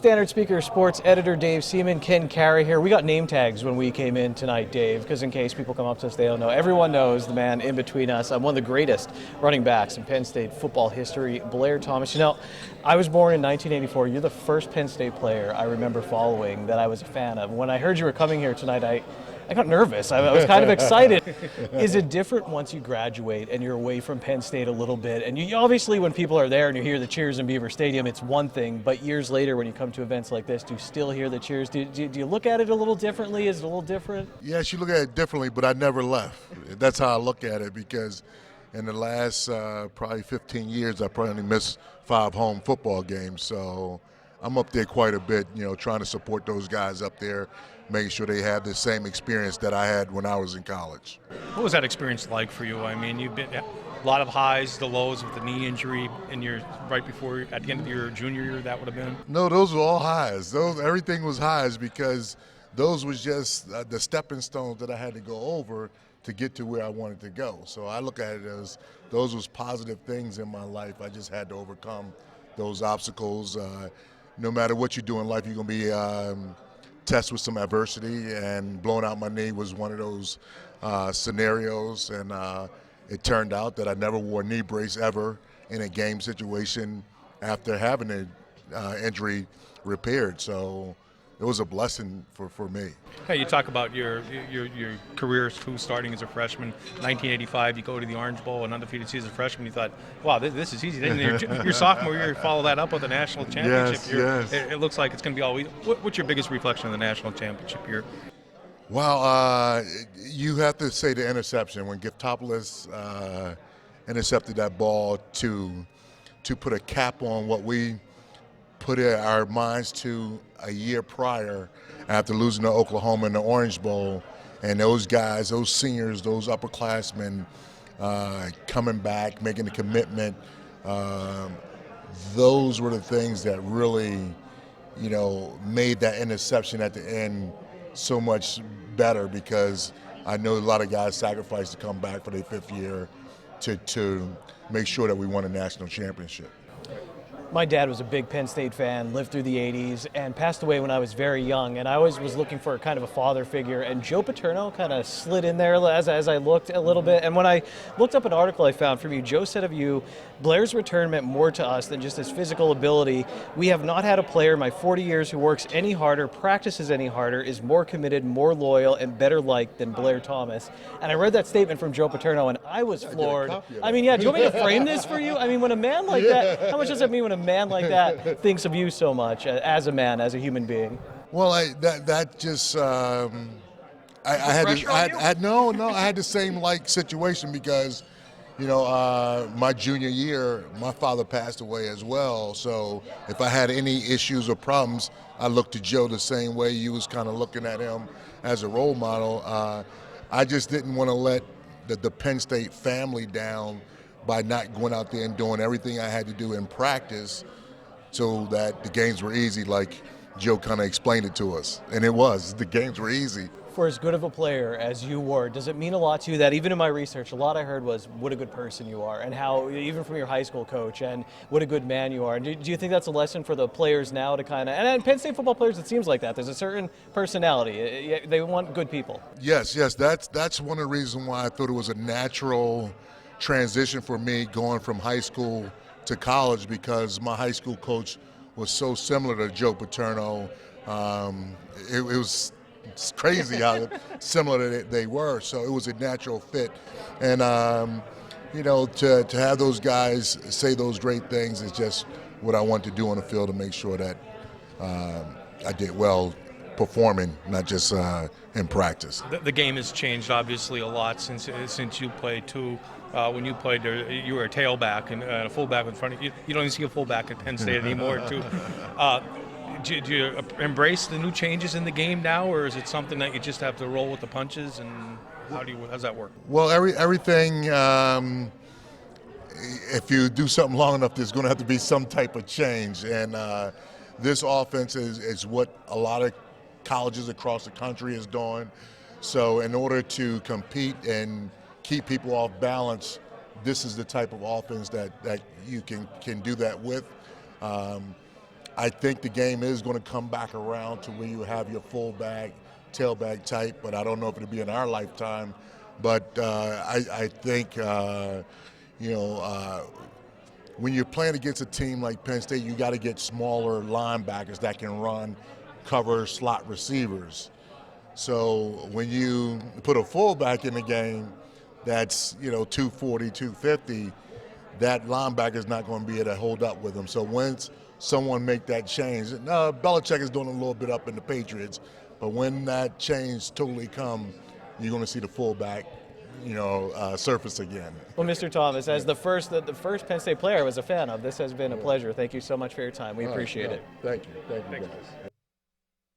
Standard Speaker Sports Editor Dave Seaman, Ken Carey here. We got name tags when we came in tonight, Dave, because in case people come up to us, they don't know. Everyone knows the man in between us. I'm one of the greatest running backs in Penn State football history, Blair Thomas. You know, I was born in 1984. You're the first Penn State player I remember following that I was a fan of. When I heard you were coming here tonight, I got nervous. I was kind of excited. Is it different once you graduate and you're away from Penn State a little bit? And you obviously, when people are there and you hear the cheers in Beaver Stadium, it's one thing. But years later, when you come to events like this, do you still hear the cheers? Do you look at it a little differently? Is it a little different? Yes, you look at it differently, but I never left. That's how I look at it, because in the last probably 15 years, I probably only missed 5 home football games. So I'm up there quite a bit, trying to support those guys up there, making sure they have the same experience that I had when I was in college. What was that experience like for you? I mean, you've been a lot of highs, the lows with the knee injury, and you're right before, at the end of your junior year, that would have been? No, those were all highs. Everything was highs, because those was just the stepping stones that I had to go over to get to where I wanted to go. So I look at it as those was positive things in my life. I just had to overcome those obstacles. No matter what you do in life, you're going to be tested with some adversity, and blowing out my knee was one of those scenarios. And it turned out that I never wore a knee brace ever in a game situation after having an injury repaired. So it was a blessing for me. Hey, you talk about your career starting as a freshman. 1985, you go to the Orange Bowl, an undefeated season as a freshman. You thought, wow, this is easy. Then your sophomore year, you follow that up with a national championship. Yes. It looks like it's going to be always. What's your biggest reflection of the national championship year? Well, you have to say the interception. When Giftopoulos intercepted that ball to put a cap on what we put our minds to a year prior after losing to Oklahoma in the Orange Bowl, and those guys, those seniors, those upperclassmen coming back, making a commitment, those were the things that really, made that interception at the end so much better, because I know a lot of guys sacrificed to come back for their 5th year to make sure that we won a national championship. My dad was a big Penn State fan, lived through the 80s, and passed away when I was very young. And I always was looking for kind of a father figure. And Joe Paterno kind of slid in there as I looked a little bit. And when I looked up an article I found from you, Joe said of you, Blair's return meant more to us than just his physical ability. We have not had a player in my 40 years who works any harder, practices any harder, is more committed, more loyal, and better liked than Blair Thomas. And I read that statement from Joe Paterno, and I was floored. I mean, yeah, do you want me to frame this for you? I mean, when a man like that, how much does it mean when a man like that thinks of you so much as a man, as a human being? Well, I had the same situation, because my junior year, my father passed away as well. So if I had any issues or problems, I looked to Joe the same way you was kind of looking at him as a role model. I just didn't want to let the Penn State family down by not going out there and doing everything I had to do in practice so that the games were easy, like Joe kind of explained it to us. And it was. The games were easy. For as good of a player as you were, does it mean a lot to you that, even in my research, a lot I heard was what a good person you are, and how, even from your high school coach, and what a good man you are. And do you think that's a lesson for the players now to kind of, and Penn State football players, it seems like that. There's a certain personality. They want good people. Yes. That's one of the reasons why I thought it was a natural transition for me going from high school to college, because my high school coach was so similar to Joe Paterno. It's crazy how similar they were, so it was a natural fit. And to have those guys say those great things is just what I want to do on the field, to make sure that I did well performing, not just in practice. The game has changed obviously a lot since you played too. When you played, you were a tailback and a fullback in front of you. You don't even see a fullback at Penn State anymore, too. Do you embrace the new changes in the game now, or is it something that you just have to roll with the punches? And how's that work? Well, everything. If you do something long enough, there's going to have to be some type of change. And this offense is what a lot of colleges across the country is doing. So in order to compete and keep people off balance, this is the type of offense that you can do that with. I think the game is going to come back around to where you have your fullback, tailback type, but I don't know if it'll be in our lifetime. But I think, when you're playing against a team like Penn State, you got to get smaller linebackers that can run, cover slot receivers. So when you put a fullback in the game that's 240, 250, that linebacker is not going to be able to hold up with them. So once someone make that change, Belichick is doing a little bit up in the Patriots, but when that change totally come, you're going to see the fullback surface again. Well, Mr. Thomas, as the first Penn State player I was a fan of, this has been a pleasure. Thank you so much for your time. We appreciate it. Thank you. Thank you, guys.